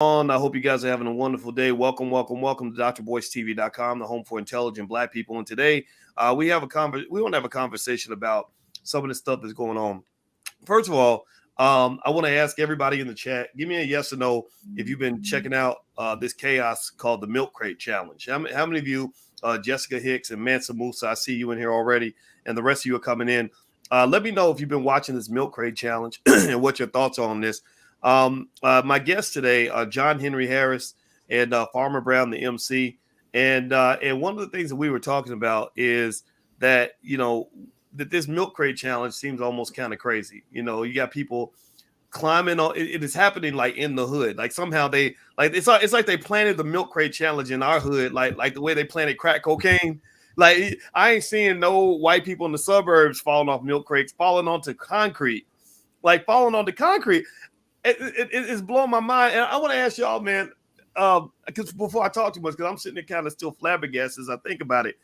on? I hope you guys are having a wonderful day. Welcome to drboystv.com, the home for intelligent Black people. And today, we want to have a conversation about some of the stuff that's going on. First of all, I want to ask everybody in the chat, give me a yes or no if you've been checking out this chaos called the Milk Crate Challenge. How many of you, Jessica Hicks and Mansa Musa, I see you in here already, and the rest of you are coming in. Let me know if you've been watching this Milk Crate Challenge and what your thoughts are on this. My guests today are John Hennry Harris and Farmer Brown, the MC. And one of the things that we were talking about is that, that this Milk Crate Challenge seems almost kind of crazy. You got people climbing on it is happening like in the hood. Like somehow they like it's like they planted the Milk Crate Challenge in our hood, like the way they planted crack cocaine. Like I ain't seeing no white people in the suburbs falling off milk crates, falling onto concrete. It's blowing my mind. And I want to ask y'all, man, because before I talk too much, because I'm sitting there kind of still flabbergasted as I think about it.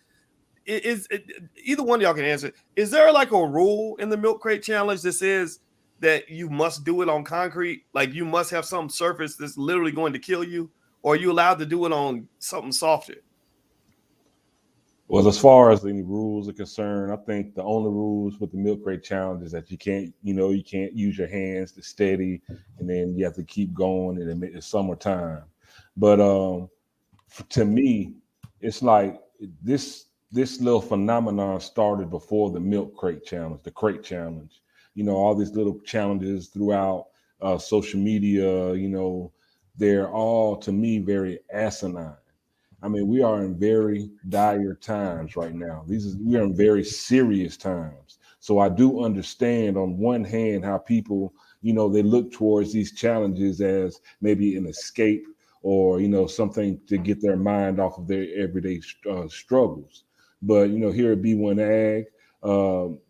Either one of y'all can answer. Is there like a rule in the Milk Crate Challenge that says that you must do it on concrete? Like you must have some surface that's literally going to kill you, or are you allowed to do it on something softer? Well, as far as any rules are concerned, I think the only rules with the Milk Crate Challenge is that you can't use your hands to steady, and then you have to keep going, and it's summertime. But to me, it's like this little phenomenon started before the Milk Crate Challenge, the Crate Challenge. All these little challenges throughout social media, they're all, to me, very asinine. I mean, we are in very dire times right now. We are in very serious times. So I do understand on one hand how people, they look towards these challenges as maybe an escape or, something to get their mind off of their everyday struggles. But, here at B1 Ag,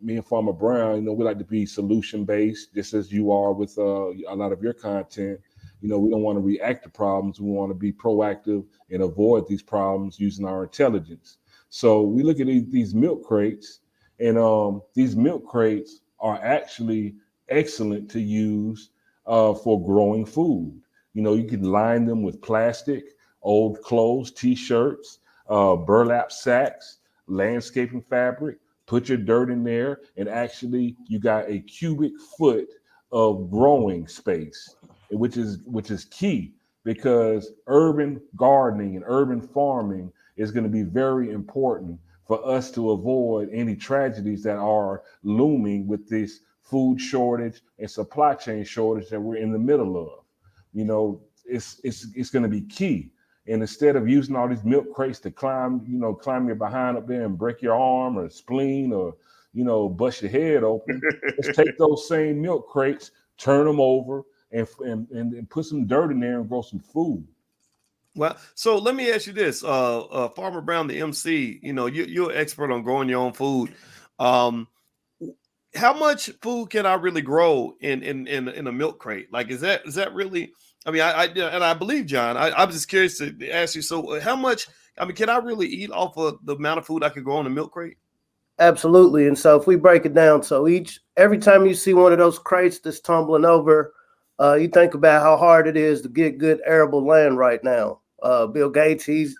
me and Farmer Brown, we like to be solution based, just as you are with a lot of your content. We don't want to react to problems. We want to be proactive and avoid these problems using our intelligence. So we look at these milk crates, and these milk crates are actually excellent to use for growing food. You can line them with plastic, old clothes, T-shirts, burlap sacks, landscaping fabric. Put your dirt in there, and actually you got a cubic foot of growing space, which is key, because urban gardening and urban farming is going to be very important for us to avoid any tragedies that are looming with this food shortage and supply chain shortage that we're in the middle of. It's going to be key. And instead of using all these milk crates to climb your behind up there and break your arm or spleen or, bust your head open, let's take those same milk crates, turn them over, and put some dirt in there and grow some food. Well, so let me ask you this, Farmer Brown, the MC. You're an expert on growing your own food. How much food can I really grow in a milk crate? Like, is that really? I mean, I believe John. I'm just curious to ask you. So, how much? I mean, can I really eat off of the amount of food I could grow in a milk crate? Absolutely. And so, if we break it down, so every time you see one of those crates that's tumbling over, you think about how hard it is to get good arable land right now. Bill Gates, he's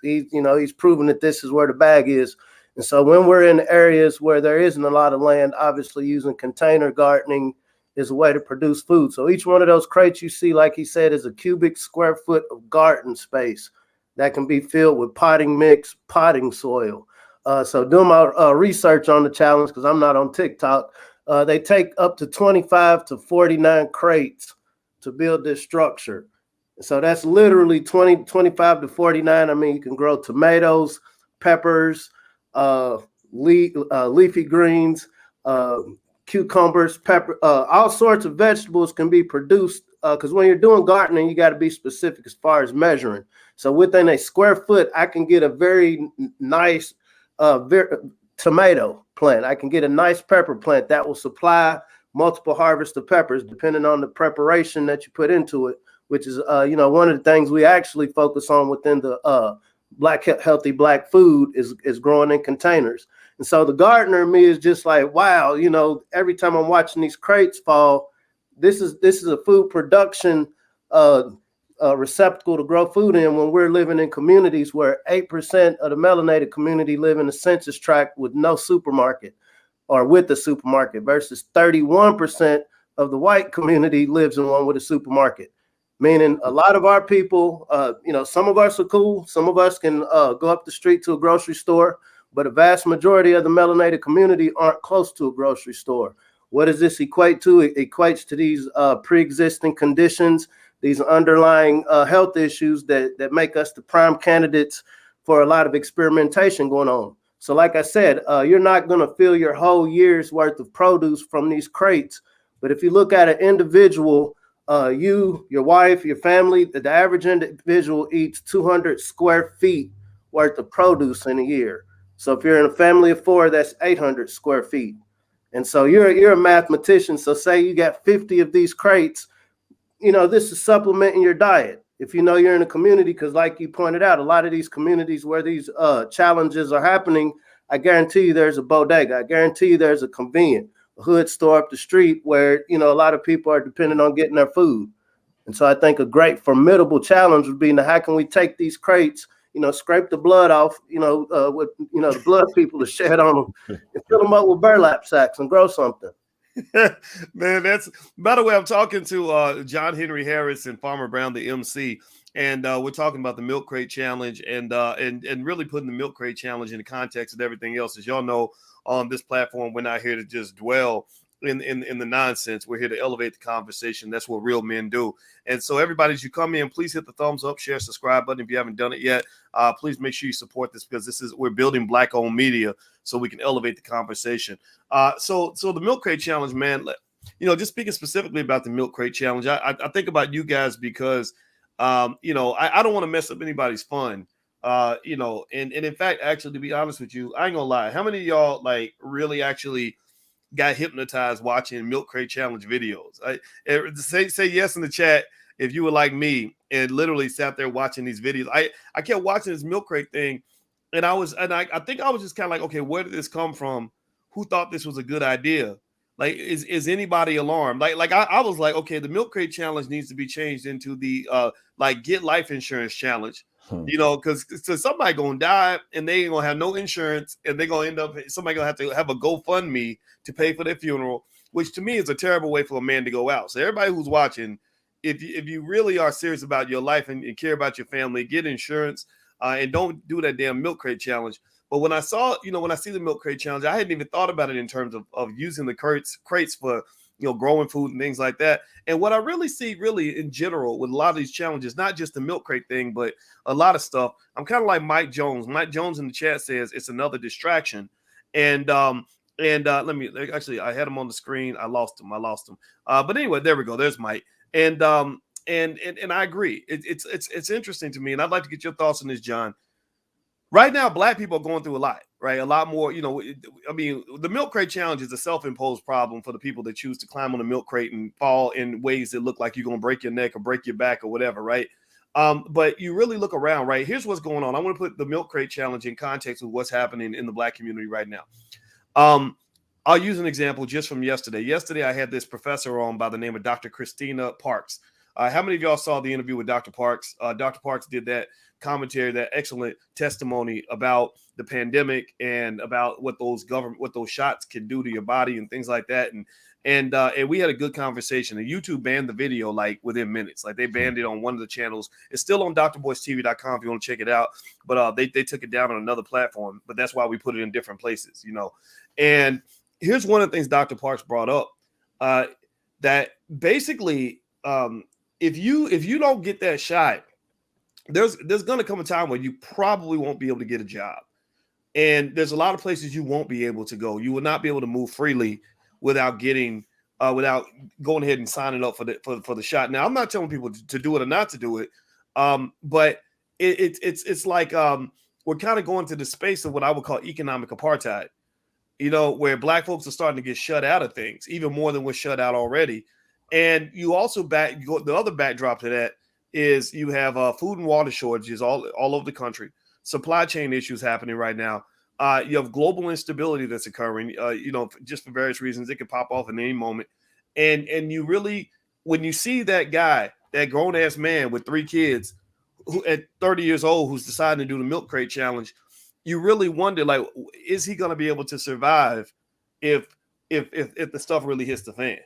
proven that this is where the bag is. And so when we're in areas where there isn't a lot of land, obviously using container gardening is a way to produce food. So each one of those crates you see, like he said, is a cubic square foot of garden space that can be filled with potting mix, potting soil. So doing my research on the challenge, because I'm not on TikTok, they take up to 25 to 49 crates to build this structure. So that's literally 25 to 49. I mean, you can grow tomatoes, peppers, leafy greens, cucumbers, pepper, all sorts of vegetables can be produced, because when you're doing gardening, you got to be specific as far as measuring. So within a square foot, I can get a very nice tomato plant. I can get a nice pepper plant that will supply multiple harvests of peppers, depending on the preparation that you put into it, which is, one of the things we actually focus on within the healthy black food is growing in containers. And so the gardener in me is just like, wow, every time I'm watching these crates fall, this is a food production receptacle to grow food in when we're living in communities where 8% of the melanated community live in a census tract with no supermarket or with a supermarket versus 31% of the white community lives in one with a supermarket. Meaning a lot of our people, some of us are cool. Some of us can go up the street to a grocery store, but a vast majority of the melanated community aren't close to a grocery store. What does this equate to? It equates to these pre-existing conditions, these underlying health issues that make us the prime candidates for a lot of experimentation going on. So like I said, you're not going to fill your whole year's worth of produce from these crates. But if you look at an individual, you, your wife, your family, the average individual eats 200 square feet worth of produce in a year. So if you're in a family of 4, that's 800 square feet. And so you're a mathematician. So say you got 50 of these crates, this is supplementing your diet. If you know you're in a community, because like you pointed out, a lot of these communities where these challenges are happening, I guarantee you there's a bodega. I guarantee you there's a convenient, a hood store up the street where, a lot of people are dependent on getting their food. And so I think a great formidable challenge would be, how can we take these crates, scrape the blood off, with, the blood people to shed on them and fill them up with burlap sacks and grow something. Man, that's, by the way, I'm talking to John Hennry Harris and Farmer Brown, the MC, and we're talking about the milk crate challenge and really putting the milk crate challenge in the context of everything else. As y'all know, on this platform, we're not here to just dwell in the nonsense. We're here to elevate the conversation. That's what real men do. And so everybody, as you come in, please hit the thumbs up, share, subscribe button if you haven't done it yet. Please make sure you support this, because we're building Black-owned media so we can elevate the conversation. So the milk crate challenge, man, just speaking specifically about the milk crate challenge, I think about you guys because, I don't want to mess up anybody's fun. And in fact, actually, to be honest with you, I ain't gonna lie. How many of y'all really actually got hypnotized watching milk crate challenge videos? Say yes in the chat if you were like me and literally sat there watching these videos. I kept watching this milk crate thing, and I think I was just kind of like, okay, where did this come from? Who thought this was a good idea? Like, is anybody alarmed? I was like, okay, the milk crate challenge needs to be changed into the get life insurance challenge. Because somebody gonna die and they ain't gonna have no insurance, and they're gonna end up, somebody gonna have to have a GoFundMe to pay for their funeral, which to me is a terrible way for a man to go out. So everybody who's watching, if you really are serious about your life and care about your family, get insurance and don't do that damn milk crate challenge. But when I saw, when I see the milk crate challenge, I hadn't even thought about it in terms of using the crates for, growing food and things like that. And what I really see in general with a lot of these challenges, not just the milk crate thing, but a lot of stuff, I'm kind of like Mike Jones. Mike Jones in the chat says it's another distraction. And let me, actually, I had him on the screen. I lost him. But anyway, there we go. There's Mike. And I agree. It's interesting to me. And I'd like to get your thoughts on this, John. Right now, Black people are going through a lot, right? A lot more, the milk crate challenge is a self-imposed problem for the people that choose to climb on the milk crate and fall in ways that look like you're going to break your neck or break your back or whatever, right? But you really look around, right? Here's what's going on. I want to put the milk crate challenge in context with what's happening in the Black community right now. I'll use an example just from yesterday. Yesterday, I had this professor on by the name of Dr. Christina Parks. How many of y'all saw the interview with Dr. Parks? Dr. Parks did that commentary, that excellent testimony about the pandemic and about what those shots can do to your body and things like that. And we had a good conversation. And YouTube banned the video within minutes. They banned it on one of the channels. It's still on drboystv.com if you want to check it out. But they took it down on another platform. But that's why we put it in different places, And here's one of the things Dr. Parks brought up, that basically if you don't get that shot, there's going to come a time where you probably won't be able to get a job. And there's a lot of places you won't be able to go. You will not be able to move freely without going ahead and signing up for the shot. Now, I'm not telling people to do it or not to do it. But it's like we're kind of going to the space of what I would call economic apartheid, where Black folks are starting to get shut out of things, even more than we're shut out already. And you also the other backdrop to that is you have food and water shortages all over the country, supply chain issues happening right now. You have global instability that's occurring, just for various reasons. It could pop off at any moment. And you really, when you see that guy that grown ass man with 3 kids who at 30 years old who's deciding to do the milk crate challenge, you really wonder, like, is he going to be able to survive if the stuff really hits the fan?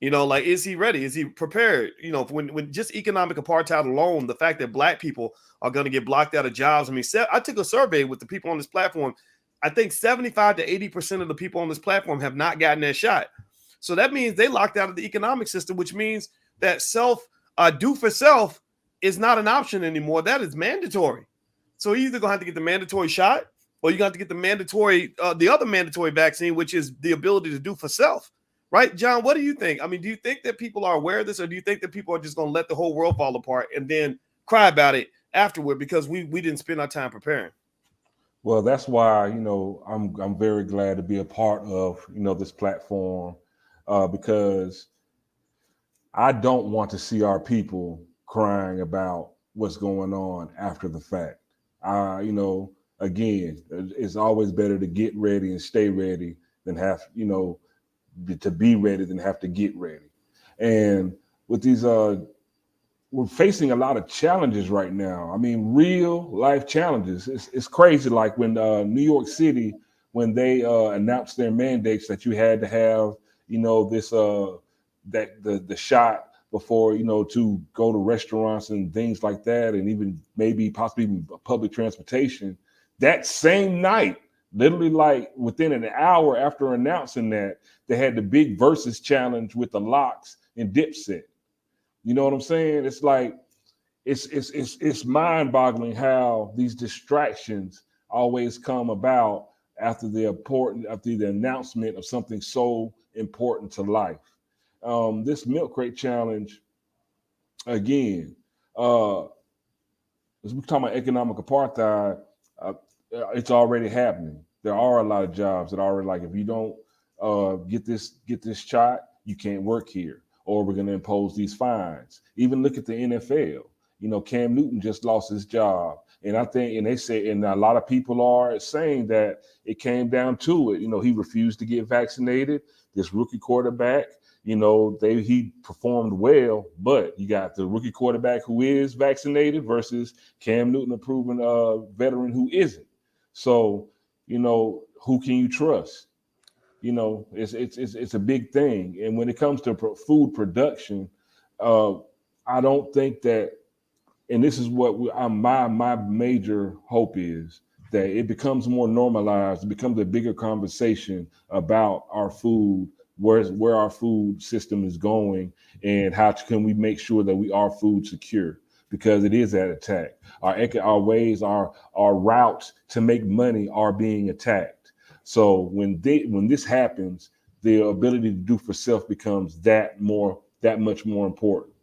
Like, is he ready? Is he prepared? When just economic apartheid alone, the fact that black people are going to get blocked out of jobs. I mean, I took a survey with the people on this platform. I think 75 to 80% of the people on this platform have not gotten that shot. So that means they locked out of the economic system, which means that do for self is not an option anymore. That is mandatory. So you're either going to have to get the mandatory shot, or you're going to have to get the other mandatory vaccine, which is the ability to do for self. Right, John, what do you think? I mean, do you think that people are aware of this, or do you think that people are just going to let the whole world fall apart and then cry about it afterward because we didn't spend our time preparing? Well, that's why, I'm very glad to be a part of, this platform, because I don't want to see our people crying about what's going on after the fact. Again, it's always better to get ready and stay ready than have, to be ready than have to get ready. And with these, we're facing a lot of challenges right now. I mean, real life challenges. It's crazy. Like when New York City, when they announced their mandates that you had to have, this the shot before, to go to restaurants and things like that, and even possibly even public transportation. That same night, literally like within an hour after announcing that, they had the big versus challenge with the Locks and Dipset. You know what I'm saying? It's like it's mind-boggling how these distractions always come about after the announcement of something so important to life. This milk crate challenge, again, as we're talking about economic apartheid, it's already happening. There are a lot of jobs that are already like, if you don't get this shot, you can't work here, or we're going to impose these fines. Even look at the NFL. Cam Newton just lost his job, and I think, and they say, and a lot of people are saying that it came down to it. He refused to get vaccinated. This rookie quarterback, he performed well, but you got the rookie quarterback who is vaccinated versus Cam Newton, a proven veteran who isn't. So, who can you trust? It's a big thing. And when it comes to food production, I don't think that, and this is what my major hope is, that it becomes more normalized, it becomes a bigger conversation about our food, where our food system is going, and how can we make sure that we are food secure, because it is at attack. Our ways, our routes to make money are being attacked. So when this happens, the ability to do for self becomes that much more important.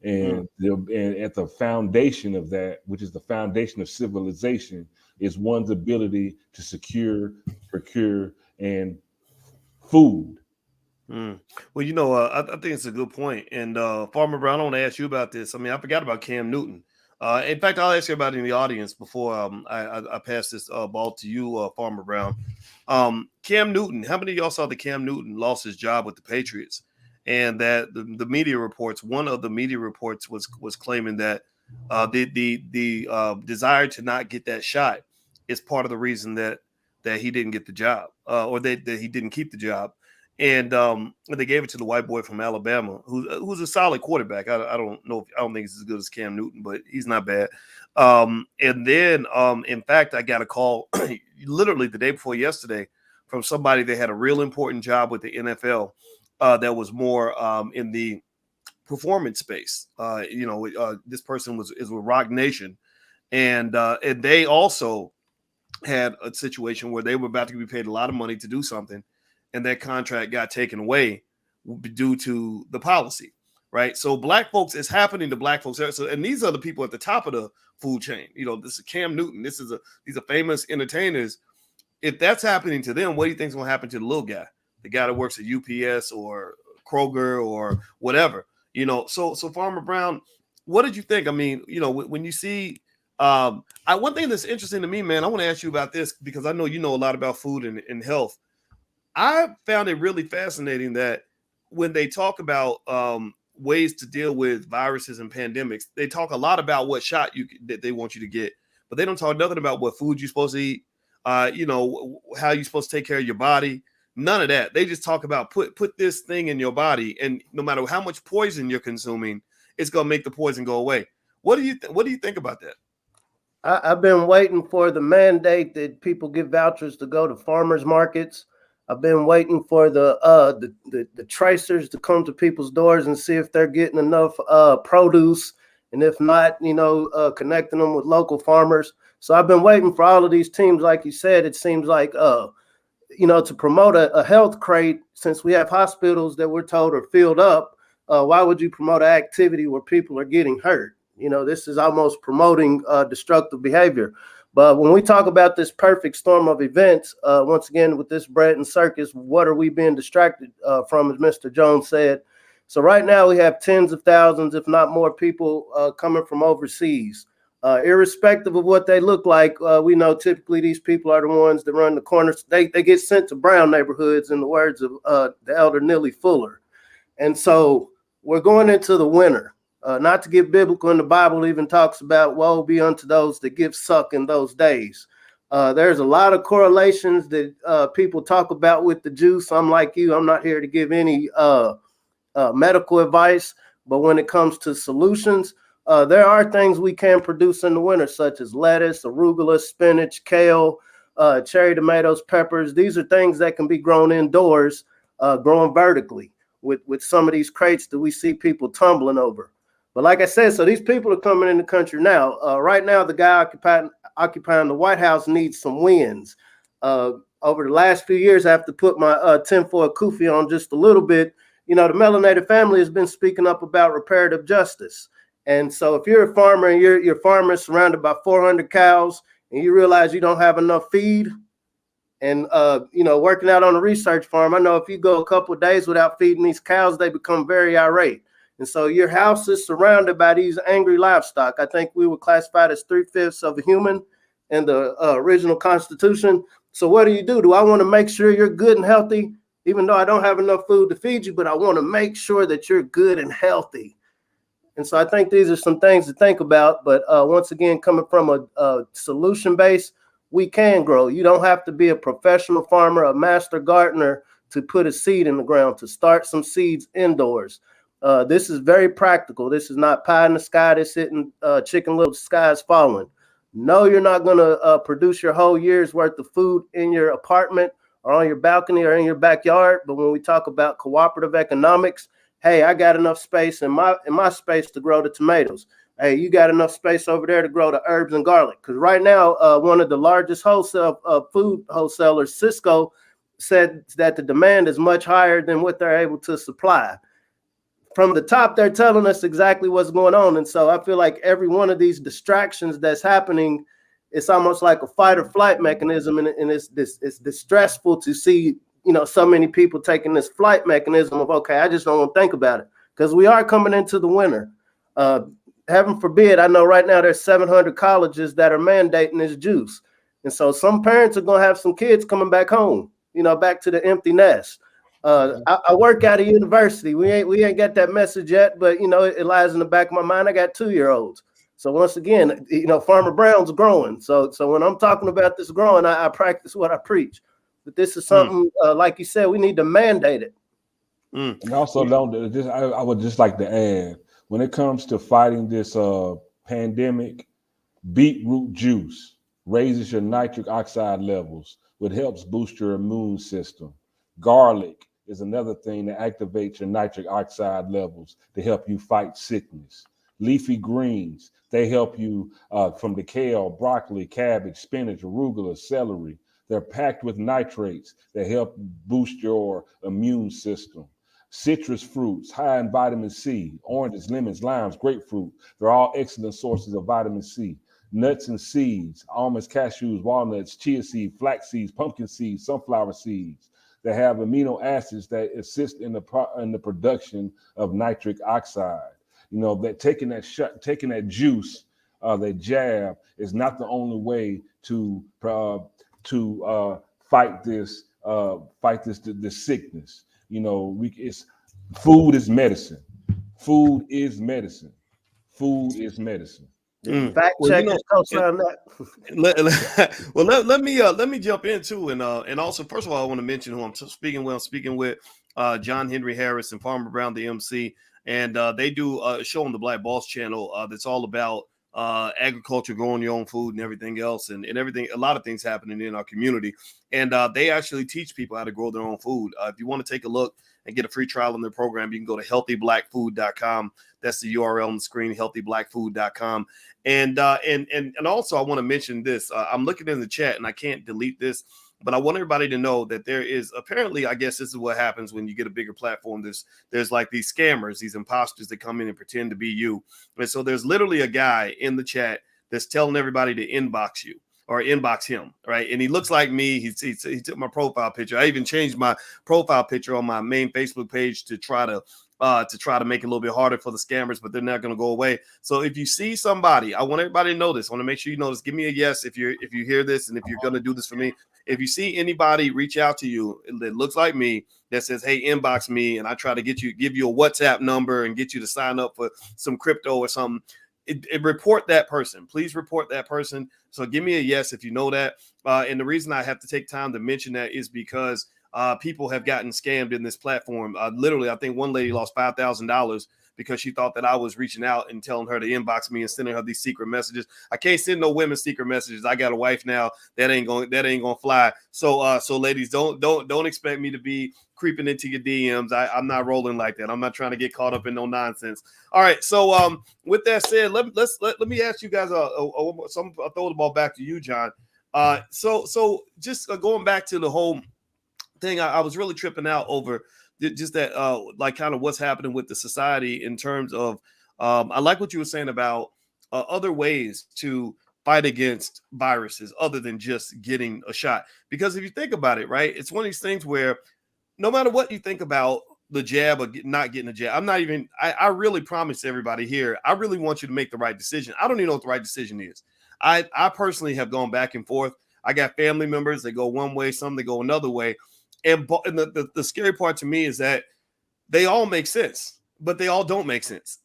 And at the foundation of that, which is the foundation of civilization, is one's ability to secure, procure, and food. Well, I think it's a good point. And Farmer Brown, I want to ask you about this. I mean, I forgot about Cam Newton. In fact, I'll ask everybody in the audience before I pass this ball to you, Farmer Brown. Cam Newton, how many of y'all saw that Cam Newton lost his job with the Patriots? And that the media reports, one of the media reports was claiming that the desire to not get that shot is part of the reason that he didn't get the job, or that he didn't keep the job. And they gave it to the white boy from Alabama, who's a solid quarterback. I don't think he's as good as Cam Newton, but he's not bad. And then, in fact, I got a call literally the day before yesterday from somebody that had a real important job with the NFL that was more in the performance space. This person is with Rock Nation, and they also had a situation where they were about to be paid a lot of money to do something, and that contract got taken away due to the policy, right? So black folks, it's happening to black folks. So, and these are the people at the top of the food chain. This is Cam Newton. These are famous entertainers. If that's happening to them, what do you think is going to happen to the little guy, the guy that works at UPS or Kroger or whatever? So Farmer Brown, what did you think? I mean, when you see, one thing that's interesting to me, man, I want to ask you about this because I know you know a lot about food and health. I found it really fascinating that when they talk about ways to deal with viruses and pandemics, they talk a lot about what shot that they want you to get, but they don't talk nothing about what food you're supposed to eat, how you're supposed to take care of your body. None of that. They just talk about put this thing in your body, and no matter how much poison you're consuming, it's gonna make the poison go away. What do you think about that? I've been waiting for the mandate that people get vouchers to go to farmers markets. I've been waiting for the tracers to come to people's doors and see if they're getting enough produce, and if not, connecting them with local farmers. So I've been waiting for all of these teams. Like you said, it seems like to promote a health crate, since we have hospitals that we're told are filled up. Why would you promote an activity where people are getting hurt? This is almost promoting destructive behavior. But when we talk about this perfect storm of events, once again, with this bread and circus, what are we being distracted from, as Mr. Jones said? So right now we have tens of thousands, if not more, people coming from overseas. Irrespective of what they look like, we know typically these people are the ones that run the corners. They get sent to brown neighborhoods, in the words of the elder Neely Fuller. And so we're going into the winter. Not to get biblical, in the Bible even talks about woe be unto those that give suck in those days. There's a lot of correlations that people talk about with the juice. I'm like you, I'm not here to give any medical advice, but when it comes to solutions, there are things we can produce in the winter, such as lettuce, arugula, spinach, kale, cherry tomatoes, peppers. These are things that can be grown indoors, growing vertically with some of these crates that we see people tumbling over. But like I said, so these people are coming in the country now. Right now, the guy occupying the White House needs some wins. Over the last few years, I have to put my tinfoil kufi on just a little bit. The melanated family has been speaking up about reparative justice. And so if you're a farmer and your farmer is surrounded by 400 cows and you realize you don't have enough feed, and working out on a research farm, I know if you go a couple of days without feeding these cows, they become very irate. And so your house is surrounded by these angry livestock. I think we were classified as 3/5 of a human in the original Constitution. So what do? Do I want to make sure you're good and healthy, even though I don't have enough food to feed you, but I want to make sure that you're good and healthy? And so I think these are some things to think about. But once again, coming from a solution base, we can grow. You don't have to be a professional farmer, a master gardener to put a seed in the ground, to start some seeds indoors. This is very practical. This is not pie in the sky that's hitting Chicken Little, the sky is falling. No, you're not going to produce your whole year's worth of food in your apartment or on your balcony or in your backyard. But when we talk about cooperative economics, hey, I got enough space in my space to grow the tomatoes. Hey, you got enough space over there to grow the herbs and garlic. Because right now, one of the largest food wholesalers, Cisco, said that the demand is much higher than what they're able to supply. From the top, they're telling us exactly what's going on. And so I feel like every one of these distractions that's happening, it's almost like a fight or flight mechanism. And it's distressful to see, so many people taking this flight mechanism of, okay, I just don't want to think about it, because we are coming into the winter. Heaven forbid, I know right now there's 700 colleges that are mandating this juice. And so some parents are going to have some kids coming back home, back to the empty nest. I work at a university. We ain't got that message yet, but it lies in the back of my mind. I got 2-year-olds. So once again, Farmer Brown's growing. So when I'm talking about this growing, I practice what I preach. But this is something, like you said, we need to mandate it. And also, I would just like to add, when it comes to fighting this pandemic, beetroot juice raises your nitric oxide levels, which helps boost your immune system. Garlic is another thing that activates your nitric oxide levels to help you fight sickness. Leafy greens, they help you from the kale, broccoli, cabbage, spinach, arugula, celery. They're packed with nitrates that help boost your immune system. Citrus fruits, high in vitamin C, oranges, lemons, limes, grapefruit. They're all excellent sources of vitamin C. Nuts and seeds, almonds, cashews, walnuts, chia seeds, flax seeds, pumpkin seeds, sunflower seeds. They have amino acids that assist in the production of nitric oxide. That taking that juice, that jab, is not the only way to fight this sickness. Food is medicine. Food is medicine. Food is medicine. Fact Well, checkers co-sign that. let me jump in too, and also first of all, I want to mention who I'm speaking with. I'm speaking with John Henry Harris and Farmer Brown, the MC, and they do a show on the Black Boss channel that's all about agriculture, growing your own food, and everything else, and everything. A lot of things happening in our community, and they actually teach people how to grow their own food. If you want to take a look and get a free trial on their program, you can go to healthyblackfood.com. That's the URL on the screen, healthyblackfood.com. And also I want to mention this. I'm looking in the chat and I can't delete this, but I want everybody to know that there is apparently, I guess this is what happens when you get a bigger platform. There's like these scammers, these imposters that come in and pretend to be you. And so there's literally a guy in the chat that's telling everybody to inbox you or inbox him, right? And he looks like me. He took my profile picture. I even changed my profile picture on my main Facebook page to try to make it a little bit harder for the scammers, but they're not going to go away. So if you see somebody, I want everybody to know this. I want to make sure you know this. Give me a yes if you hear this and if you're going to do this for me. If you see anybody reach out to you that looks like me that says, "Hey, inbox me," and I try to give you a WhatsApp number and get you to sign up for some crypto or something, report that person. Please report that person. So give me a yes if you know that. And the reason I have to take time to mention that is because people have gotten scammed in this platform. Literally, I think one lady lost $5,000 because she thought that I was reaching out and telling her to inbox me and sending her these secret messages. I can't send no women secret messages. I got a wife now. That ain't gonna fly. So ladies, don't expect me to be creeping into your DMs. I'm not rolling like that. I'm not trying to get caught up in no nonsense. All right. So with that said, let me ask you guys I'll throw the ball back to you, John. So just going back to the whole thing, I was really tripping out over just that, like kind of what's happening with the society in terms of, I like what you were saying about other ways to fight against viruses other than just getting a shot. Because if you think about it, right, it's one of these things where no matter what you think about the jab or not getting a jab, I really promise everybody here, I really want you to make the right decision. I don't even know what the right decision is. I personally have gone back and forth. I got family members that go one way, some that go another way. And the scary part to me is that they all make sense, but they all don't make sense.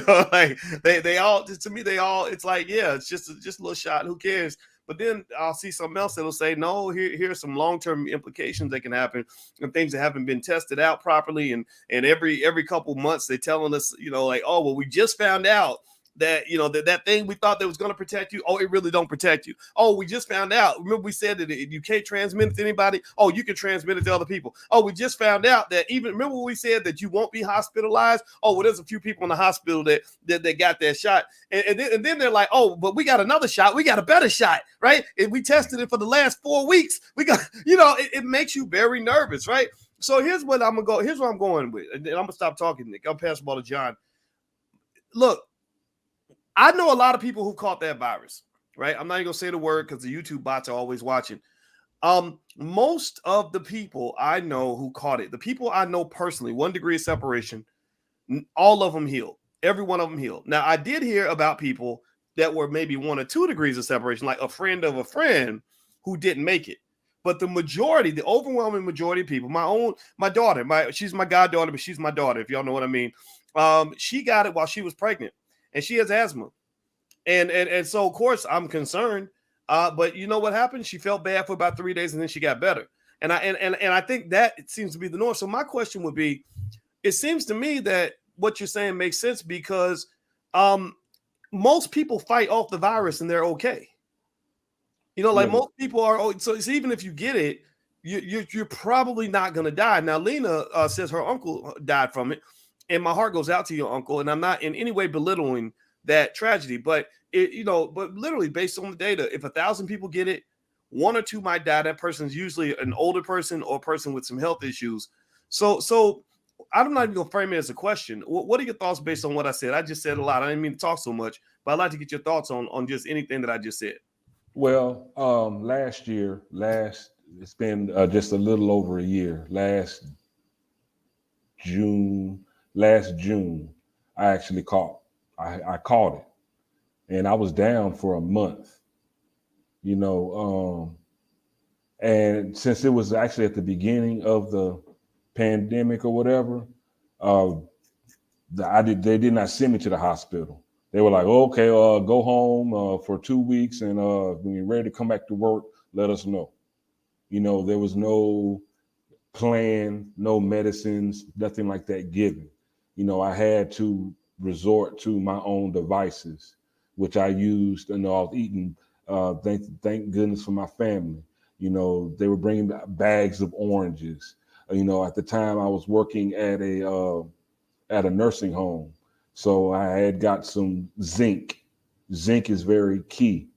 Like they all, to me, it's like, yeah, it's just a little shot. Who cares? But then I'll see something else that'll say, no, here's some long-term implications that can happen and things that haven't been tested out properly. And every couple months they're telling us, like, oh, well, we just found out that, that thing we thought that was going to protect you. Oh, it really don't protect you. Oh, we just found out. Remember we said that you can't transmit it to anybody. Oh, you can transmit it to other people. Oh, we just found out that remember we said that you won't be hospitalized. Oh, well, there's a few people in the hospital that got that shot. And then they're like, oh, but we got another shot. We got a better shot, right? And we tested it for the last 4 weeks. We got, it makes you very nervous, right? So here's what I'm going with. And I'm gonna stop talking, Nick. I'll pass the ball to John. Look, I know a lot of people who caught that virus, right? I'm not even gonna say the word because the YouTube bots are always watching. Most of the people I know who caught it, the people I know personally, 1 degree of separation, all of them healed. Every one of them healed. Now, I did hear about people that were maybe 1 or 2 degrees of separation, like a friend of a friend who didn't make it. But the majority, the overwhelming majority of people, my daughter, she's my goddaughter, but she's my daughter, if y'all know what I mean. She got it while she was pregnant. And she has asthma. And so, of course, I'm concerned. But you know what happened? She felt bad for about 3 days and then she got better. And I think that it seems to be the norm. So my question would be, it seems to me that what you're saying makes sense because most people fight off the virus and they're okay. Like most people are. So even if you get it, you're probably not going to die. Now, Lena says her uncle died from it. And my heart goes out to your uncle, and I'm not in any way belittling that tragedy, but but literally based on the data, if 1,000 people get it, 1 or 2 might die. That person's usually an older person or a person with some health issues. So I'm not even gonna frame it as a question. What are your thoughts based on what I said? I just said a lot. I didn't mean to talk so much, but I'd like to get your thoughts on just anything that I just said. Well, it's been just a little over a year. Last June, I actually caught it, and I was down for a month, and since it was actually at the beginning of the pandemic or whatever, They did not send me to the hospital. They were like, okay, go home for 2 weeks, and when you're ready to come back to work, let us know. There was no plan, no medicines, nothing like that given. I had to resort to my own devices, which I used. I was eating. Thank goodness for my family. They were bringing bags of oranges. At the time I was working at a nursing home, so I had got some zinc. Zinc is very key,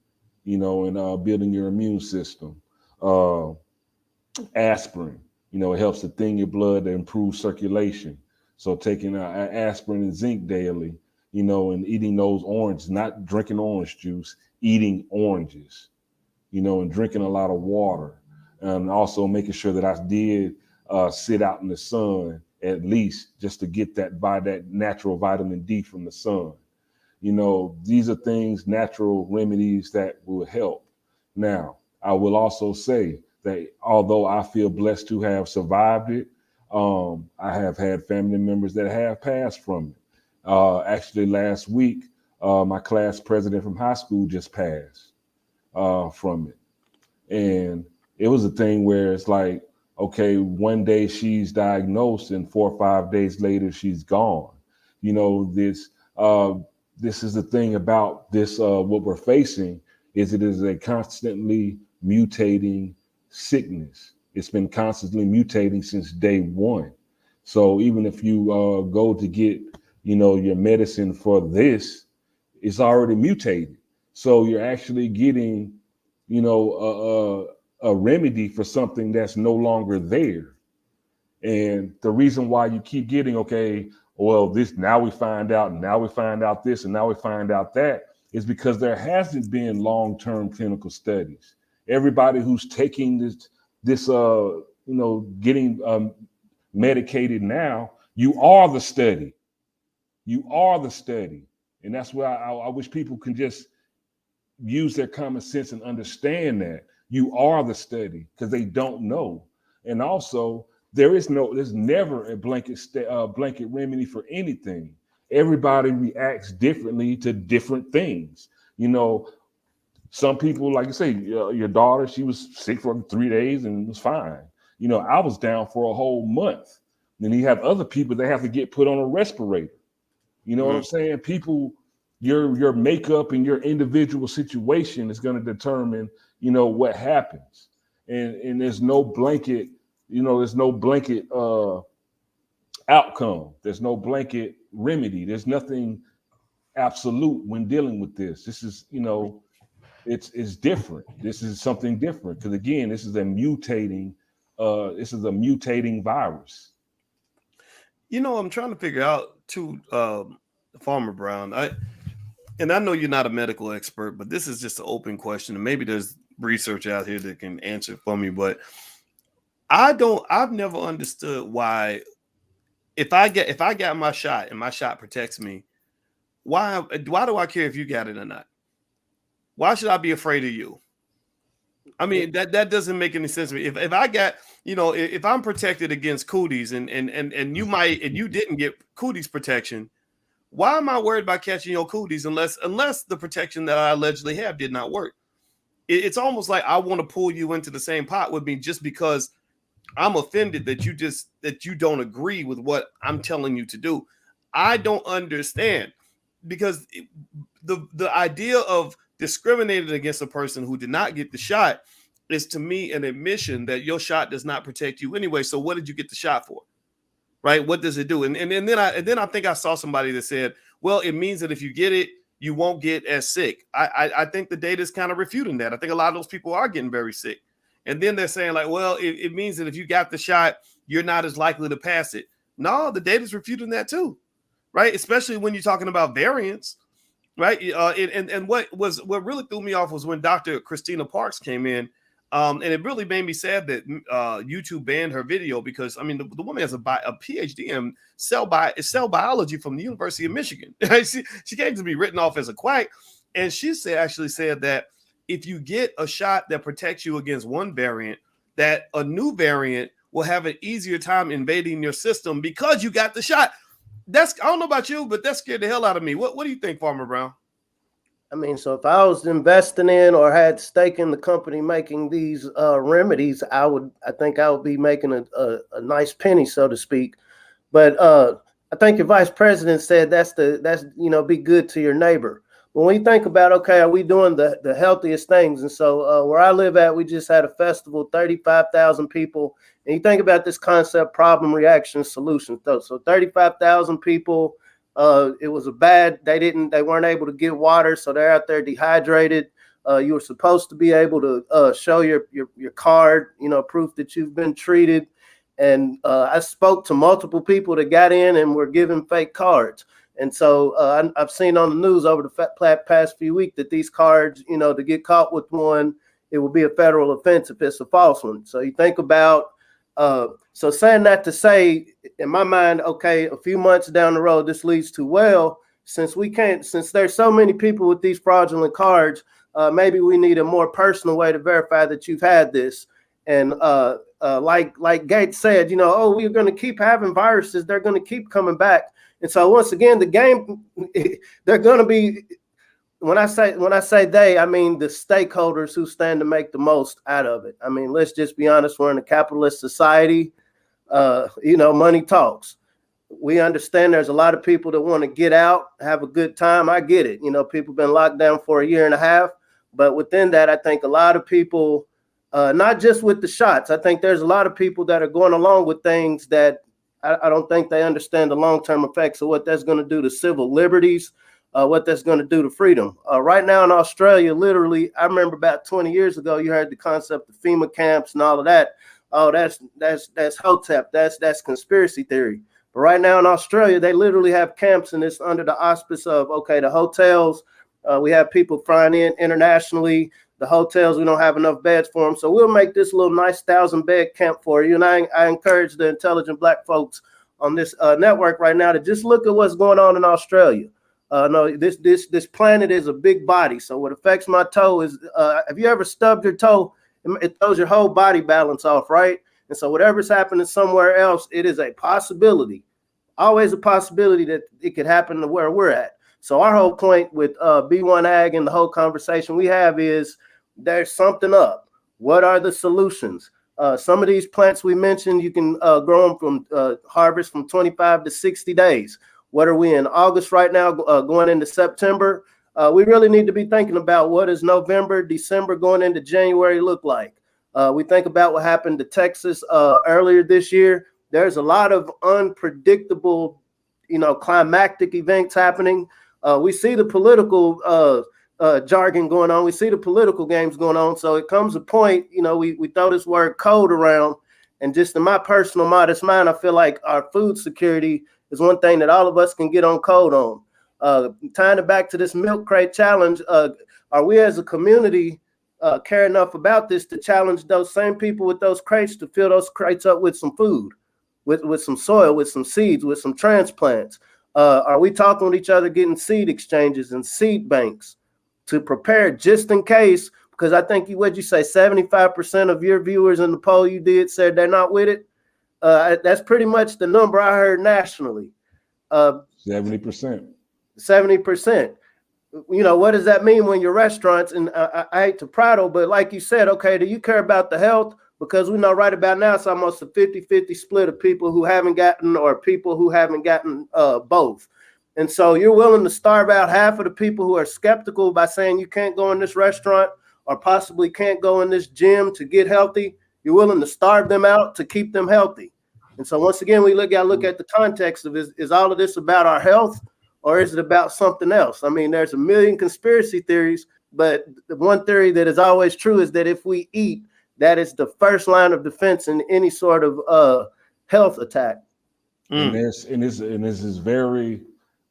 in building your immune system. Aspirin, it helps to thin your blood to improve circulation. So taking aspirin and zinc daily, and eating those oranges, not drinking orange juice, eating oranges, and drinking a lot of water, and also making sure that I did sit out in the sun at least, just to get that natural vitamin D from the sun. These are things, natural remedies that will help. Now, I will also say that although I feel blessed to have survived it, I have had family members that have passed from it. Actually, last week, my class president from high school just passed from it. And it was a thing where it's like, okay, one day she's diagnosed and 4 or 5 days later she's gone. This is the thing about this, what we're facing is it is a constantly mutating sickness. It's been constantly mutating since day one. So even if you go to get, your medicine for this, it's already mutated. So you're actually getting, a remedy for something that's no longer there. And the reason why you keep getting, okay, well, this, now we find out, and now we find out this, and now we find out that, is because there hasn't been long-term clinical studies. Everybody who's taking this getting medicated now, you are the study. You are the study. And that's why I wish people can just use their common sense and understand that you are the study, because they don't know. And also, there's never a blanket remedy for anything. Everybody reacts differently to different things. Some people, like you say, your daughter, she was sick for 3 days and was fine. I was down for a whole month. Then you have other people that have to get put on a respirator. You know what I'm saying? People, your makeup and your individual situation is going to determine, what happens. And there's no blanket, there's no blanket outcome. There's no blanket remedy. There's nothing absolute when dealing with this. This is, it's different. This is something different, because again, this is a mutating virus. I'm trying to figure out too, Farmer Brown. I know you're not a medical expert, but this is just an open question, and maybe there's research out here that can answer it for me. But I've never understood why, if I got my shot and my shot protects me, why do I care if you got it or not? Why should I be afraid of you? I mean, that doesn't make any sense to me. If I got, if I'm protected against cooties and you didn't get cooties protection, why am I worried about catching your cooties unless the protection that I allegedly have did not work? It's almost like I want to pull you into the same pot with me just because I'm offended that you don't agree with what I'm telling you to do. I don't understand, because the idea of discriminating against a person who did not get the shot is, to me, an admission that your shot does not protect you anyway. So what did you get the shot for? Right? What does it do? And then I think I saw somebody that said, well, it means that if you get it, you won't get as sick. I think the data is kind of refuting that. I think a lot of those people are getting very sick. And then they're saying like, well, it means that if you got the shot, you're not as likely to pass it. No, the data is refuting that too. Right? Especially when you're talking about variants. Right. And what really threw me off was when Dr. Christina Parks came in. And it really made me sad that YouTube banned her video, because I mean the woman has a PhD in cell biology from the University of Michigan. she came to be written off as a quack, and she actually said that if you get a shot that protects you against one variant, that a new variant will have an easier time invading your system because you got the shot. I don't know about you, but that scared the hell out of me. What do you think, Farmer Brown? I mean, so if I was investing in or had stake in the company making these remedies, I think I would be making a nice penny, so to speak. But I think your vice president said that's be good to your neighbor. When we think about, okay, are we doing the healthiest things? And so where I live at, we just had a festival, 35,000 people. And you think about this concept, problem, reaction, solution. So 35,000 people. It was they weren't able to get water, so they're out there dehydrated. You were supposed to be able to show your card, proof that you've been treated. And I spoke to multiple people that got in and were given fake cards. And so I've seen on the news over the past few weeks that these cards, to get caught with one, it will be a federal offense if it's a false one. So you think about, so saying that to say, in my mind, okay, a few months down the road, this leads to, well, since there's so many people with these fraudulent cards, maybe we need a more personal way to verify that you've had this. And like Gates said, we're going to keep having viruses. They're going to keep coming back. And so once again, the game, they're going to be, when I say they, I mean the stakeholders who stand to make the most out of it. I mean, let's just be honest. We're in a capitalist society. Money talks. We understand there's a lot of people that want to get out, have a good time. I get it. People have been locked down for a year and a half. But within that, I think a lot of people, not just with the shots, I think there's a lot of people that are going along with things that I don't think they understand the long-term effects of what that's going to do to civil liberties, what that's going to do to freedom. Right now in Australia, literally, I remember about 20 years ago, you heard the concept of FEMA camps and all of that. Oh, that's Hotep. That's conspiracy theory. But right now in Australia, they literally have camps, and it's under the auspice of, okay, the hotels. We have people flying in internationally. The hotels, we don't have enough beds for them. So we'll make this little nice 1,000-bed camp for you. And I encourage the intelligent Black folks on this network right now to just look at what's going on in Australia. No, this planet is a big body. So what affects my toe is, have you ever stubbed your toe? It throws your whole body balance off, right? And so whatever's happening somewhere else, it is a possibility, always a possibility that it could happen to where we're at. So our whole point with B1 Ag and the whole conversation we have is there's something up. What are the solutions? Some of these plants we mentioned, you can grow them from harvest from 25 to 60 days. What are we in August right now, going into September? We really need to be thinking about what does November, December going into January look like. We think about what happened to Texas earlier this year. There's a lot of unpredictable, climactic events happening. We see the political jargon going on. We see the political games going on. So it comes a point, we throw this word code around, and just in my personal modest mind, I feel like our food security is one thing that all of us can get on code on. Tying it back to this milk crate challenge, are we as a community care enough about this to challenge those same people with those crates to fill those crates up with some food, with some soil, with some seeds, with some transplants? Are we talking with each other, getting seed exchanges and seed banks to prepare just in case? Because I think what'd you say, 75% of your viewers in the poll you did said they're not with it. That's pretty much the number I heard nationally. 70%. 70%. What does that mean when your restaurants, and I hate to prattle, but like you said, okay, do you care about the health? Because we know right about now it's almost a 50-50 split of people who haven't gotten or people who haven't gotten both. And so you're willing to starve out half of the people who are skeptical by saying you can't go in this restaurant or possibly can't go in this gym to get healthy. You're willing to starve them out to keep them healthy. And so once again, we look at the context of is all of this about our health, or is it about something else? I mean, there's a million conspiracy theories, but the one theory that is always true is that if we eat, that is the first line of defense in any sort of health attack. And this is very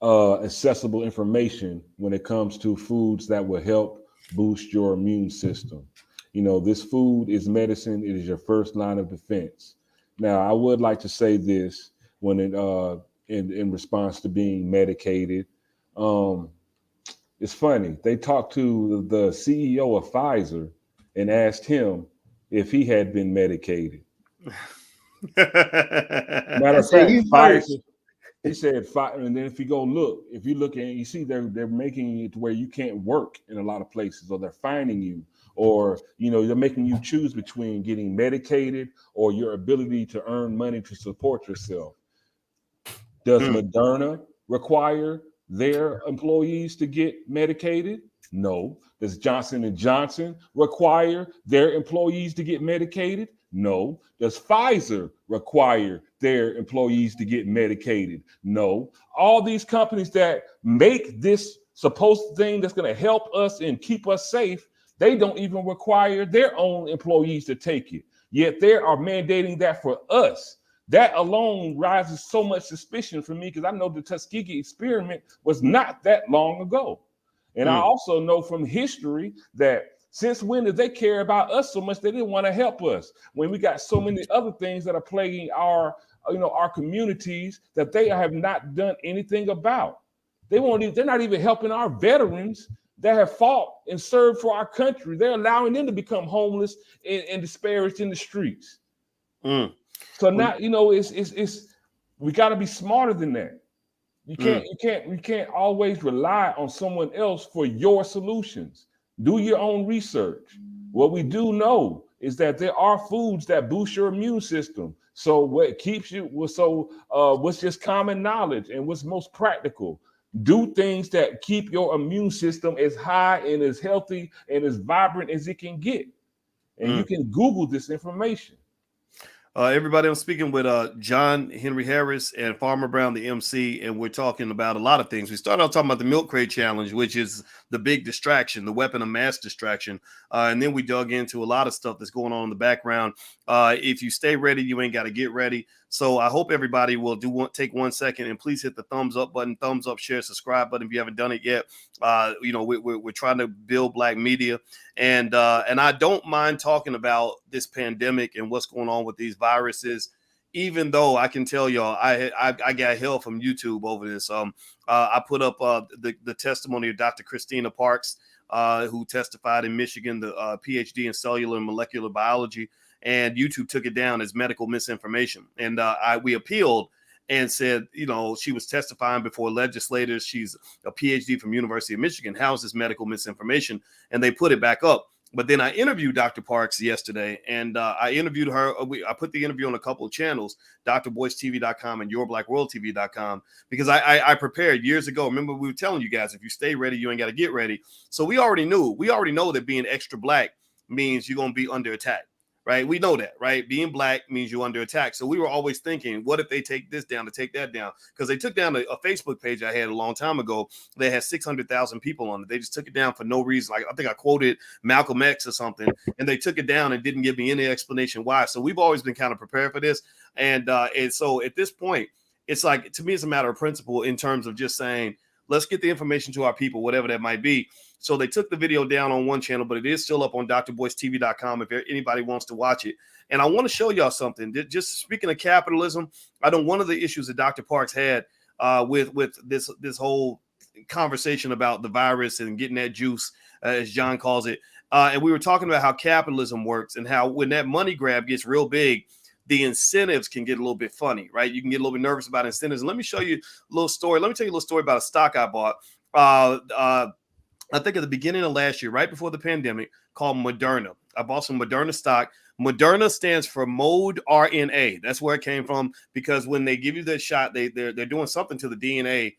accessible information when it comes to foods that will help boost your immune system. This food is medicine. It is your first line of defense. Now, I would like to say this when it in response to being medicated. It's funny. They talked to the CEO of Pfizer and asked him if he had been medicated. Matter of fact, He said five, and then if you look and you see they're making it to where you can't work in a lot of places, or they're fining you, or they're making you choose between getting medicated or your ability to earn money to support yourself. Does Moderna require their employees to get medicated? No. Does Johnson & Johnson require their employees to get medicated? No. Does Pfizer require their employees to get medicated? No. All these companies that make this supposed thing that's going to help us and keep us safe, they don't even require their own employees to take it. Yet they are mandating that for us. That alone raises so much suspicion for me, because I know the Tuskegee experiment was not that long ago. And I also know from history that since when did they care about us so much they didn't want to help us, when we got so many other things that are plaguing our communities that they have not done anything about. They're not even helping our veterans that have fought and served for our country. They're allowing them to become homeless and disparaged in the streets. So now, it's we got to be smarter than that. You can't always rely on someone else for your solutions. Do your own research. What we do know is that there are foods that boost your immune system. So what keeps you, what's just common knowledge and what's most practical? Do things that keep your immune system as high and as healthy and as vibrant as it can get. And you can Google this information. Everybody, I'm speaking with John Hennry Harris and Farmer Brown, the MC, and we're talking about a lot of things. We started out talking about the milk crate challenge, which is the big distraction, the weapon of mass distraction. And then we dug into a lot of stuff that's going on in the background. If you stay ready, you ain't got to get ready. So I hope everybody will take 1 second and please hit the thumbs up button, thumbs up, share, subscribe button if you haven't done it yet. We're trying to build Black media, and I don't mind talking about this pandemic and what's going on with these viruses, even though I can tell y'all I got hell from YouTube over this. I put up the testimony of Dr. Christina Parks, who testified in Michigan, the PhD in cellular and molecular biology. And YouTube took it down as medical misinformation. And we appealed and said, she was testifying before legislators. She's a PhD from University of Michigan. How is this medical misinformation? And they put it back up. But then I interviewed Dr. Parks yesterday, and I interviewed her. I put the interview on a couple of channels, drboystv.com and yourblackworldtv.com, because I prepared years ago. Remember, we were telling you guys, if you stay ready, you ain't got to get ready. So we already know that being extra Black means you're going to be under attack. Right. We know that. Right. Being Black means you're under attack. So we were always thinking, what if they take this down to take that down? Because they took down a Facebook page I had a long time ago. They had 600,000 people on it. They just took it down for no reason. Like I think I quoted Malcolm X or something, and they took it down and didn't give me any explanation why. So we've always been kind of prepared for this. And so at this point, it's like, to me, it's a matter of principle in terms of just saying, let's get the information to our people, whatever that might be. So they took the video down on one channel, but it is still up on drboystv.com if anybody wants to watch it. And I want to show y'all something. Just speaking of capitalism, I know one of the issues that Dr. Parks had with this whole conversation about the virus and getting that juice, as John calls it. And we were talking about how capitalism works and how when that money grab gets real big, the incentives can get a little bit funny, right? You can get a little bit nervous about incentives. And let me show you a little story. Let me tell you a little story about a stock I bought. I think at the beginning of last year, right before the pandemic, called Moderna. I bought some Moderna stock. Moderna stands for mode RNA. That's where it came from, because when they give you that shot, they're doing something to the DNA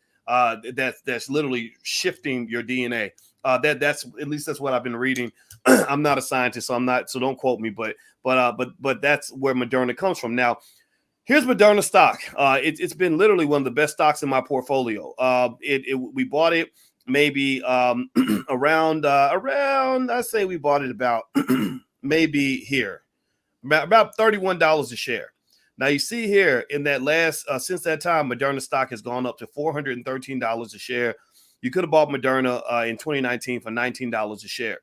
that's literally shifting your DNA. That's at least that's what I've been reading. I'm not a scientist, so don't quote me, but that's where Moderna comes from. Now, here's Moderna stock. It's been literally one of the best stocks in my portfolio. We bought it maybe around I say we bought it about maybe here about $31 a share. Now you see here in that last since that time, Moderna stock has gone up to $413 a share. You could have bought Moderna in 2019 for $19 a share.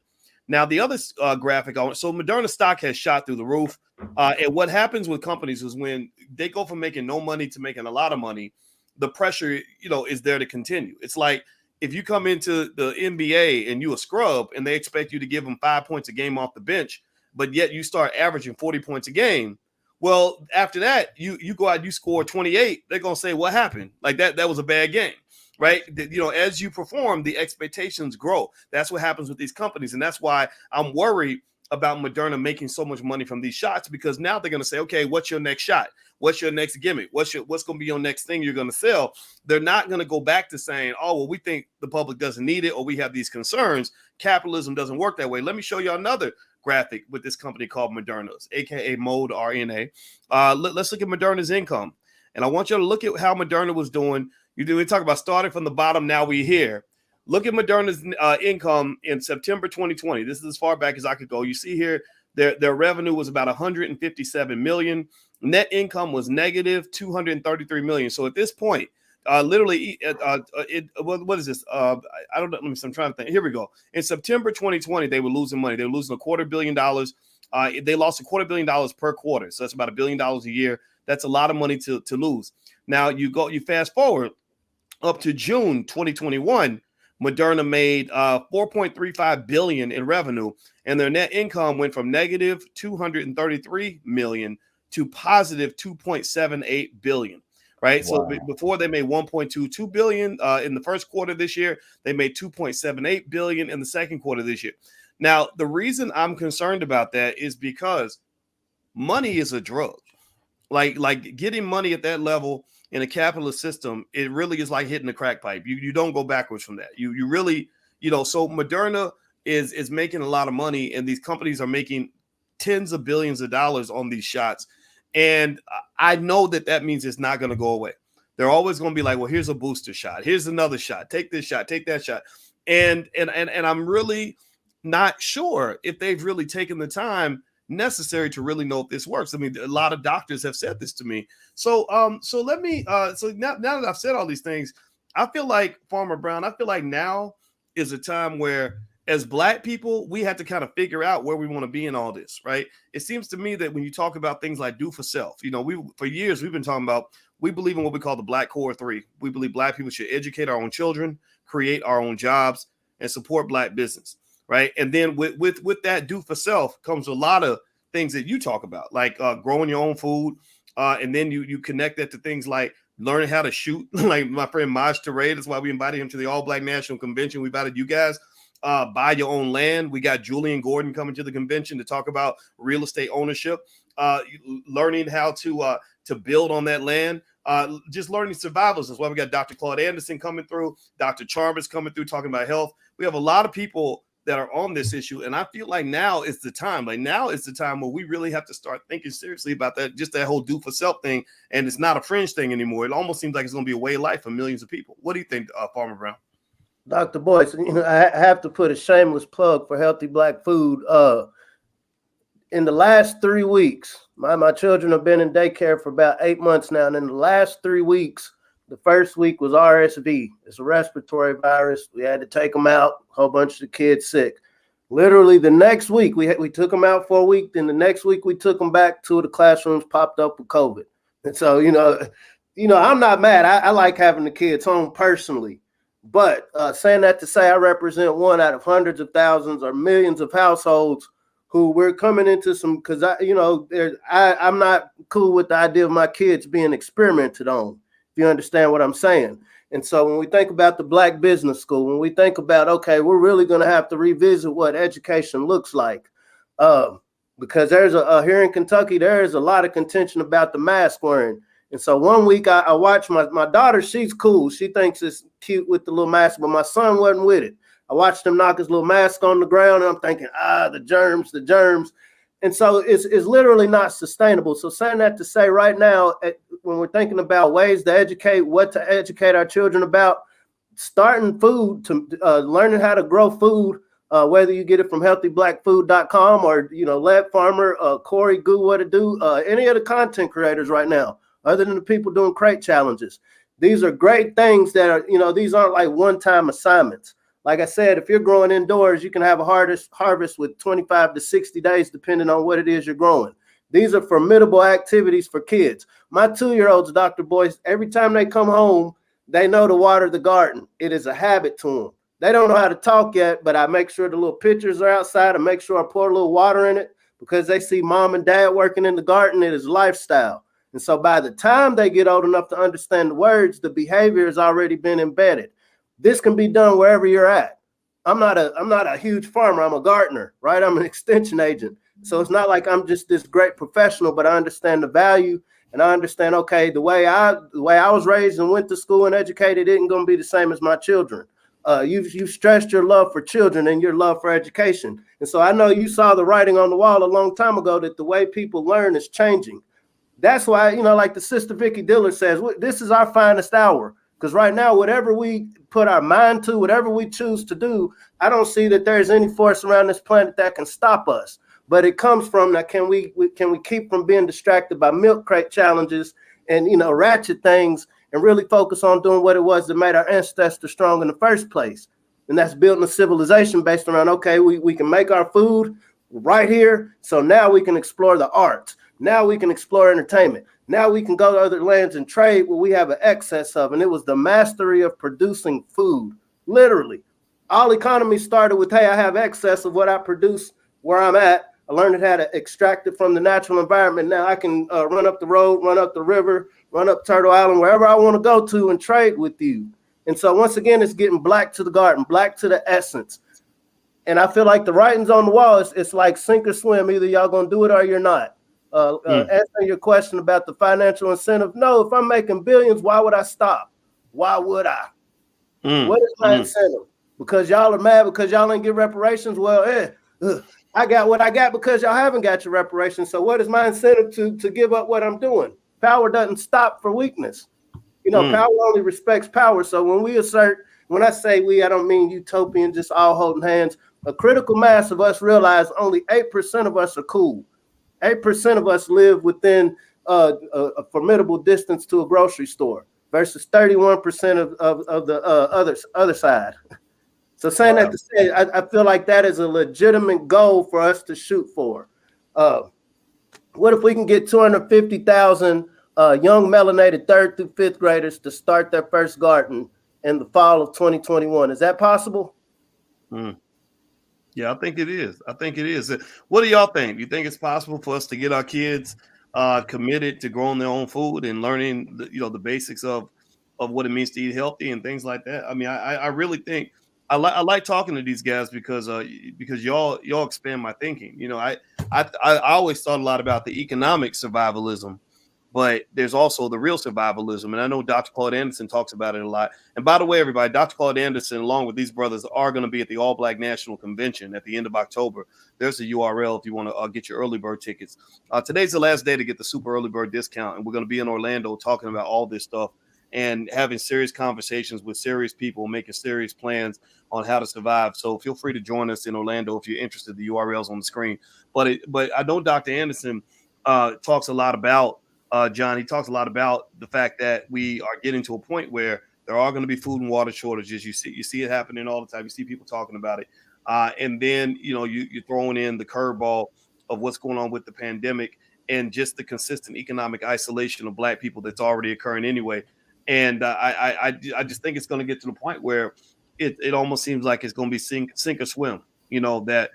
Now the other graphic on so Moderna stock has shot through the roof. And what happens with companies is when they go from making no money to making a lot of money, the pressure is there to continue. It's like if you come into the NBA and you a scrub and they expect you to give them 5 points a game off the bench, but yet you start averaging 40 points a game, Well, after that, you go out, you score 28. They're gonna say, what happened? Like that was a bad game, right? As you perform, the expectations grow. That's what happens with these companies, and that's why I'm worried about Moderna making so much money from these shots, because now they're gonna say, okay, what's your next shot? What's your next gimmick? What's gonna be your next thing you're gonna sell? They're not gonna go back to saying, oh, well, we think the public doesn't need it, or we have these concerns. Capitalism doesn't work that way. Let me show you another graphic with this company called Moderna's, aka Mode RNA. Let's look at Moderna's income, and I want you to look at how Moderna was doing. We talk about starting from the bottom. Now we're here. Look at Moderna's income in September 2020. This is as far back as I could go. You see here, their revenue was about 157 million. Net income was negative 233 million. So at this point, literally, what is this? I don't know. I'm trying to think. Here we go. In September 2020, they were losing money. They were losing $250 million. They lost $250 million per quarter. So that's about $1 billion a year. That's a lot of money to lose. Now you fast forward up to June 2021. Moderna made 4.35 billion in revenue, and their net income went from negative 233 million to positive 2.78 billion. Right. Wow. So before they made 1.22 billion in the first quarter this year, they made 2.78 billion in the second quarter this year. Now, the reason I'm concerned about that is because money is a drug. Like getting money at that level in a capitalist system, it really is like hitting a crack pipe. You don't go backwards from that. You really, so Moderna is making a lot of money, and these companies are making tens of billions of dollars on these shots. And I know that means it's not going to go away. They're always going to be like, well, here's a booster shot. Here's another shot. Take this shot. Take that shot. And I'm really not sure if they've really taken the time necessary to really know if this works. I mean, a lot of doctors have said this to me. So let me, so now that I've said all these things, I feel like Farmer Brown, now is a time where, as Black people, we have to kind of figure out where we want to be in all this, right? It seems to me that when you talk about things like do for self, for years we've been talking about, we believe in what we call the Black Core 3. We believe Black people should educate our own children, create our own jobs, and support Black business, right? And then with that do for self comes a lot of things that you talk about, like growing your own food, and then you connect that to things like learning how to shoot, like my friend Maj Toure. That's why we invited him to the All Black National Convention. We invited you guys. Buy your own land. We got Julian Gordon coming to the convention to talk about real estate ownership, learning how to build on that land, just learning survivals. That's why we got Dr. Claude Anderson coming through, Dr. Chalmers coming through talking about health. We have a lot of people that are on this issue, and I feel like now is the time. Like now is the time where we really have to start thinking seriously about that, just that whole do for self thing, and it's not a fringe thing anymore. It almost seems like it's going to be a way of life for millions of people. What do you think, Farmer Brown? Dr. Boyce, I have to put a shameless plug for Healthy Black Food. In the last 3 weeks, my children have been in daycare for about 8 months now. And in the last 3 weeks, the first week was RSV. It's a respiratory virus. We had to take them out, a whole bunch of the kids sick. Literally the next week, we took them out for a week. Then the next week, we took them back. 2 of the classrooms popped up with COVID. And so, I'm not mad. I like having the kids home personally. But saying that to say I represent one out of hundreds of thousands or millions of households who we're coming into some, because I'm not cool with the idea of my kids being experimented on, if you understand what I'm saying. And so when we think about the Black Business School, when we think about, okay, we're really going to have to revisit what education looks like, because there's here in Kentucky, there is a lot of contention about the mask wearing. And so one week I watched my daughter, she's cool. She thinks it's cute with the little mask, but my son wasn't with it. I watched him knock his little mask on the ground, and I'm thinking, the germs. And so it's literally not sustainable. So saying that to say right now, when we're thinking about ways to educate, what to educate our children about, starting food, to learning how to grow food, whether you get it from healthyblackfood.com or, Lead Farmer, Corey Goo, What to Do, any of the content creators right now, other than the people doing crate challenges. These are great things that are, these aren't like one-time assignments. Like I said, if you're growing indoors, you can have a harvest with 25 to 60 days, depending on what it is you're growing. These are formidable activities for kids. My 2-year-olds, Dr. Boyce, every time they come home, they know to water the garden. It is a habit to them. They don't know how to talk yet, but I make sure the little pitchers are outside. I make sure I pour a little water in it, because they see mom and dad working in the garden. It is lifestyle. And so by the time they get old enough to understand the words, the behavior has already been embedded. This can be done wherever you're at. I'm not a huge farmer. I'm a gardener, right? I'm an extension agent. So it's not like I'm just this great professional, but I understand the value, and I understand, okay, the way I was raised and went to school and educated isn't going to be the same as my children. You've stressed your love for children and your love for education. And so I know you saw the writing on the wall a long time ago that the way people learn is changing. That's why, like the sister Vicky Diller says, this is our finest hour. Because right now, whatever we put our mind to, whatever we choose to do, I don't see that there's any force around this planet that can stop us. But it comes from that, can we keep from being distracted by milk crate challenges and, ratchet things, and really focus on doing what it was that made our ancestors strong in the first place. And that's building a civilization based around, okay, we can make our food right here. So now we can explore the arts. Now we can explore entertainment. Now we can go to other lands and trade what we have an excess of. And it was the mastery of producing food. Literally. All economies started with, hey, I have excess of what I produce where I'm at. I learned how to extract it from the natural environment. Now I can run up the road, run up the river, run up Turtle Island, wherever I want to go to and trade with you. And so once again, it's getting black to the garden, black to the essence. And I feel like the writing's on the wall. It's like sink or swim. Either y'all going to do it or you're not. Answering your question about the financial incentive. No, if I'm making billions, why would I stop? Why would I? What is my incentive? Because y'all are mad because y'all ain't get reparations? Well, I got what I got because y'all haven't got your reparations. So what is my incentive to give up what I'm doing? Power doesn't stop for weakness. Power only respects power. So when I say we, I don't mean utopian, just all holding hands. A critical mass of us realize only 8% of us are cool. 8% of us live within a formidable distance to a grocery store versus 31% of the other side. So saying that to say, I feel like that is a legitimate goal for us to shoot for. What if we can get 250,000 young melanated 3rd through 5th graders to start their first garden in the fall of 2021? Is that possible? Yeah, I think it is. What do y'all think? Do you think it's possible for us to get our kids committed to growing their own food and learning the basics of what it means to eat healthy and things like that? I mean, I really think I like talking to these guys because y'all expand my thinking. I always thought a lot about the economic survivalism, but there's also the real survivalism. And I know Dr. Claude Anderson talks about it a lot. And by the way, everybody, Dr. Claude Anderson, along with these brothers, are going to be at the All Black National Convention at the end of October. There's a URL if you want to get your early bird tickets. Today's the last day to get the super early bird discount. And we're going to be in Orlando talking about all this stuff and having serious conversations with serious people, making serious plans on how to survive. So feel free to join us in Orlando if you're interested. The URL's on the screen. But I know Dr. Anderson talks a lot about, John, he talks a lot about the fact that we are getting to a point where there are going to be food and water shortages. You see it happening all the time. You see people talking about it. And then, you're throwing in the curveball of what's going on with the pandemic and just the consistent economic isolation of Black people that's already occurring anyway. And I just think it's going to get to the point where it almost seems like it's going to be sink or swim, that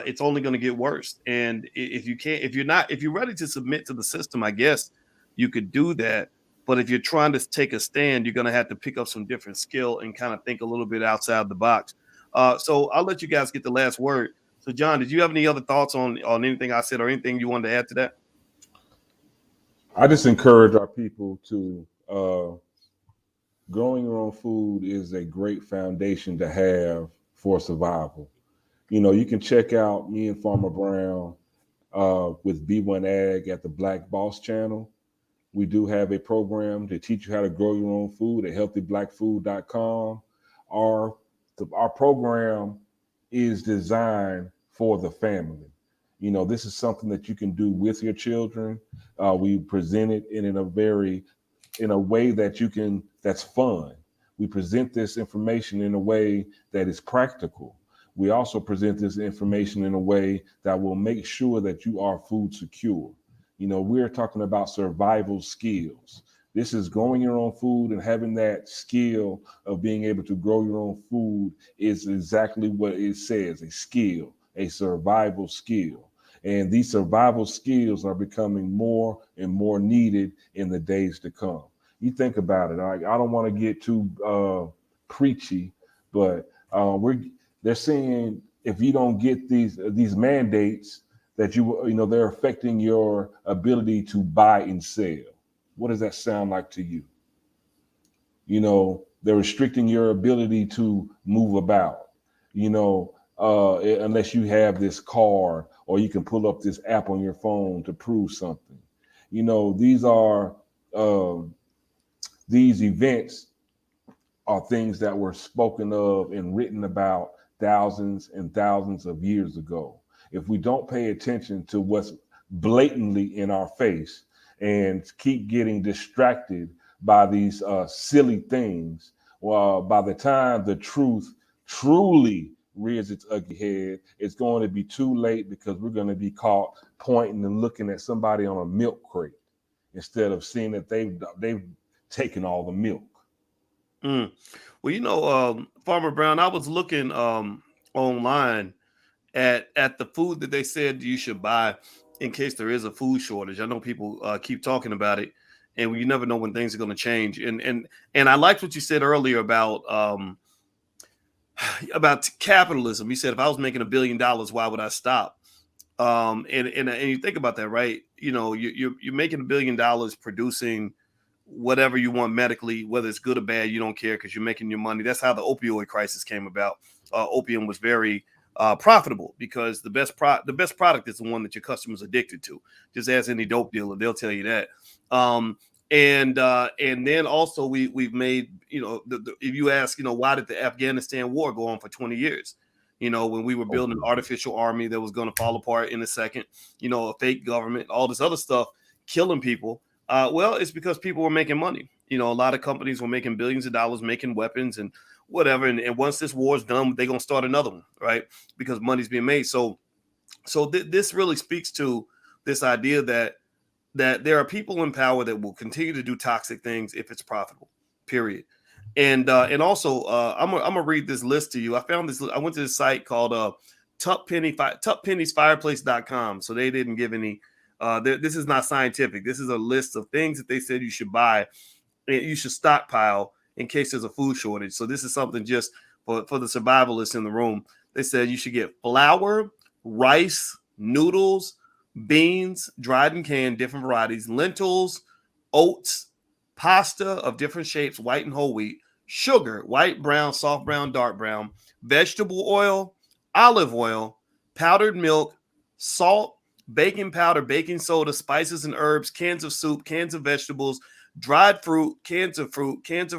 it's only going to get worse. And if you're ready to submit to the system, I guess you could do that. But if you're trying to take a stand, you're going to have to pick up some different skill and kind of think a little bit outside the box. So I'll let you guys get the last word. So John, did you have any other thoughts on anything I said or anything you wanted to add to that? I just encourage our people to growing your own food is a great foundation to have for survival. You can check out me and Farmer Brown with B1 Ag at the Black Boss channel. We do have a program to teach you how to grow your own food at healthyblackfood.com. Our program is designed for the family. This is something that you can do with your children. We present it in a way that's fun. We present this information in a way that is practical. We also present this information in a way that will make sure that you are food secure. We're talking about survival skills. This is growing your own food, and having that skill of being able to grow your own food is exactly what it says, a skill. a survival skill. And these survival skills are becoming more and more needed in the days to come. You think about it. Like, I don't want to get too preachy, but they're saying if you don't get these mandates, that they're affecting your ability to buy and sell. What does that sound like to you? They're restricting your ability to move about, unless you have this card or you can pull up this app on your phone to prove something. These events are things that were spoken of and written about thousands and thousands of years ago. If we don't pay attention to what's blatantly in our face and keep getting distracted by these silly things, well, by the time the truth truly rears its ugly head, it's going to be too late, because we're going to be caught pointing and looking at somebody on a milk crate instead of seeing that they've taken all the milk. Well, Farmer Brown, I was looking online at the food that they said you should buy in case there is a food shortage. I know people keep talking about it, and you never know when things are going to change. And I liked what you said earlier about capitalism. You said if I was making $1 billion, why would I stop? And you think about that, right? You're making $1 billion producing whatever you want medically, whether it's good or bad, you don't care because you're making your money. That's how the opioid crisis came about. Opium was very profitable because the best product is the one that your customer's addicted to. Just ask any dope dealer, they'll tell you that. And then also we've made, if you ask, why did the Afghanistan war go on for 20 years? When we were building an artificial army that was going to fall apart in a second, a fake government, all this other stuff, killing people. Well, it's because people were making money. A lot of companies were making billions of dollars making weapons and whatever. And once this war is done, they're going to start another one, right? Because money's being made. So this really speaks to this idea that there are people in power that will continue to do toxic things if it's profitable, period. And also, I'm gonna read this list to you. I found this. I went to this site called TuckPennyFireplace.com. So they didn't give any. This is not scientific. This is a list of things that they said you should buy, you should stockpile in case there's a food shortage. So this is something just for the survivalists in the room. They said you should get flour, rice, noodles, beans, dried and canned, different varieties, lentils, oats, pasta of different shapes, white and whole wheat, sugar, white, brown, soft brown, dark brown, vegetable oil, olive oil, powdered milk, salt, baking powder, baking soda, spices and herbs, cans of soup, cans of vegetables, dried fruit, cans of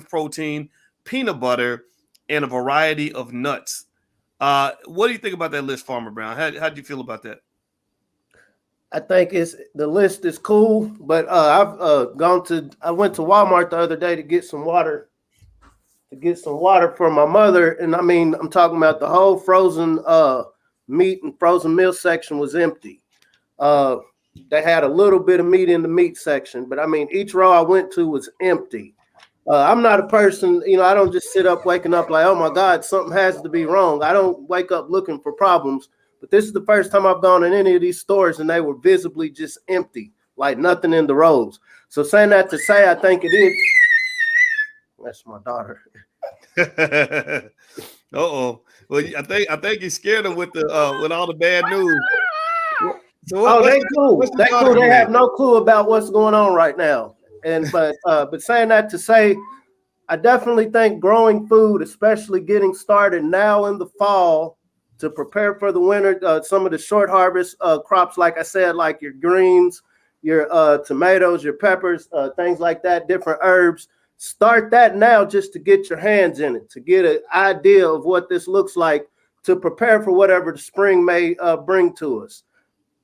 protein, peanut butter, and a variety of nuts. What do you think about that list, Farmer Brown? How do you feel about that? I think the list is cool, but I went to Walmart the other day to get some water for my mother. And I mean, I'm talking about the whole frozen meat and frozen meal section was empty. They had a little bit of meat in the meat section, but I mean, each row I went to was empty. I'm not a person, I don't just sit up waking up like, oh my God, something has to be wrong. I don't wake up looking for problems, but this is the first time I've gone in any of these stores and they were visibly just empty, like nothing in the rows. So saying that to say, I think it is. That's my daughter. Uh-oh. Well, I think you scared them with all the bad news. So they cool. They cool. They have no clue about what's going on right now. But saying that to say, I definitely think growing food, especially getting started now in the fall to prepare for the winter, some of the short harvest crops, like I said, like your greens, your tomatoes, your peppers, things like that, different herbs. Start that now just to get your hands in it, to get an idea of what this looks like, to prepare for whatever the spring may bring to us.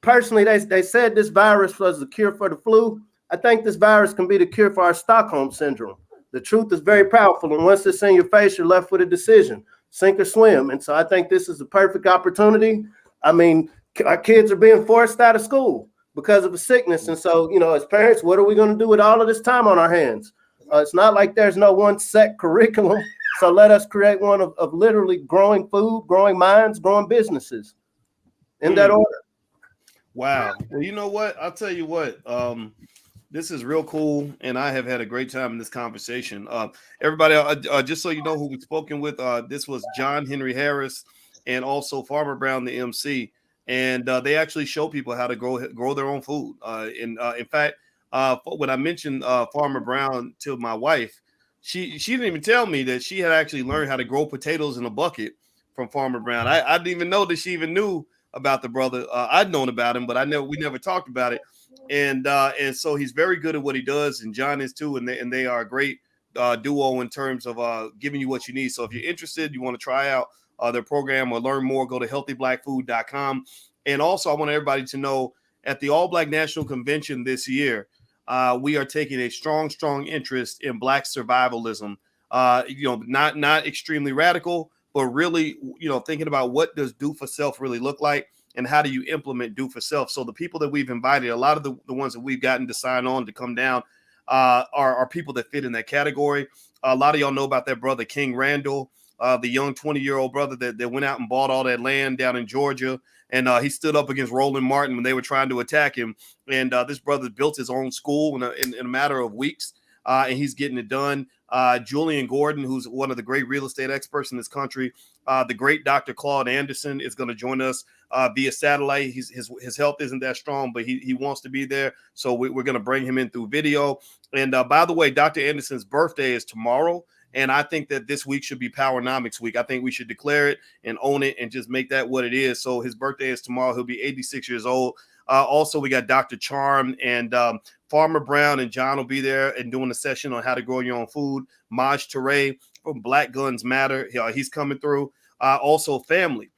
Personally, they said this virus was the cure for the flu. I think this virus can be the cure for our Stockholm syndrome. The truth is very powerful, and once it's in your face, you're left with a decision, sink or swim. And so I think this is the perfect opportunity. I mean, our kids are being forced out of school because of a sickness. And so, as parents, what are we going to do with all of this time on our hands? It's not like there's no one set curriculum. So let us create one of literally growing food, growing minds, growing businesses. in that order. Wow. Well, you know what? I'll tell you what. This is real cool, and I have had a great time in this conversation. Everybody, just so you know who we've spoken with, this was John Hennry Harris and also Farmer Brown, the MC, and they actually show people how to grow their own food. In fact, when I mentioned Farmer Brown to my wife, she didn't even tell me that she had actually learned how to grow potatoes in a bucket from Farmer Brown. I didn't even know that she even knew about the brother. I'd known about him, but we never talked about it. And so he's very good at what he does, and John is too, and they are a great duo in terms of giving you what you need. So if you're interested, you want to try out their program or learn more, go to healthyblackfood.com. And also, I want everybody to know at the All Black National Convention this year, we are taking a strong interest in Black survivalism. Not extremely radical, but really, thinking about what does do for self really look like, and how do you implement do for self. So the people that we've invited, a lot of the ones that we've gotten to sign on to come down are people that fit in that category. A lot of y'all know about that brother, King Randall, the young 20-year-old brother that went out and bought all that land down in Georgia. And he stood up against Roland Martin when they were trying to attack him. And this brother built his own school in a matter of weeks, and he's getting it done. Julian Gordon, who's one of the great real estate experts in this country. The great Dr. Claude Anderson is going to join us via satellite. His health isn't that strong, but he wants to be there. So we're going to bring him in through video. And by the way, Dr. Anderson's birthday is tomorrow. And I think that this week should be Powernomics week. I think we should declare it and own it and just make that what it is. So his birthday is tomorrow. He'll be 86 years old. Also, we got Dr. Charm and Farmer Brown and John will be there and doing a session on how to grow your own food. Maj Toure from Black Guns Matter. He's coming through. Also, family.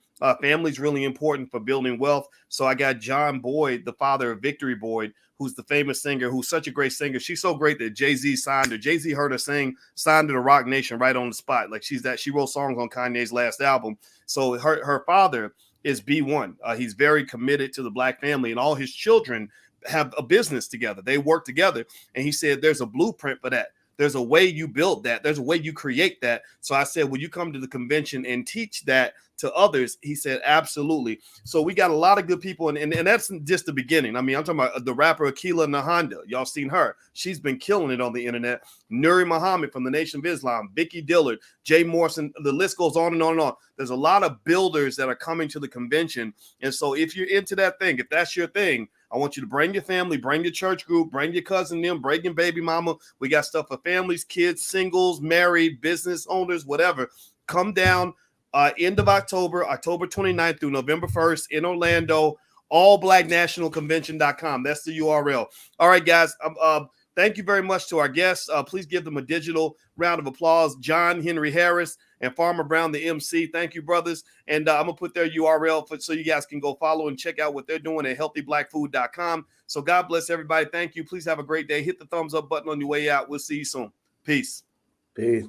Family is really important for building wealth. So I got John Boyd, the father of Victory Boyd, who's the famous singer, who's such a great singer. She's so great that Jay-Z signed her. Jay-Z heard her sing, signed her to Rock Nation right on the spot. Like she wrote songs on Kanye's last album. So her father is B1. He's very committed to the Black family, and all his children have a business together. They work together. And he said, there's a blueprint for that. There's a way you build that. There's a way you create that. So I said, will you come to the convention and teach that to others? He said, absolutely. So we got a lot of good people. And that's just the beginning. I mean, I'm talking about the rapper Akila Nahanda. Y'all seen her. She's been killing it on the internet. Nuri Muhammad from the Nation of Islam, Vicky Dillard, Jay Morrison. The list goes on and on and on. There's a lot of builders that are coming to the convention. And so if you're into that thing, if that's your thing, I want you to bring your family, bring your church group, bring your cousin, them, bring your baby mama. We got stuff for families, kids, singles, married, business owners, whatever. Come down end of October 29th through November 1st in Orlando, allblacknationalconvention.com. That's the URL. All right, guys. Thank you very much to our guests. Please give them a digital round of applause. John Hennry Harris and Farmer Brown, the MC. Thank you, brothers. And I'm going to put their URL so you guys can go follow and check out what they're doing at healthyblackfood.com. So God bless everybody. Thank you. Please have a great day. Hit the thumbs up button on your way out. We'll see you soon. Peace. Peace.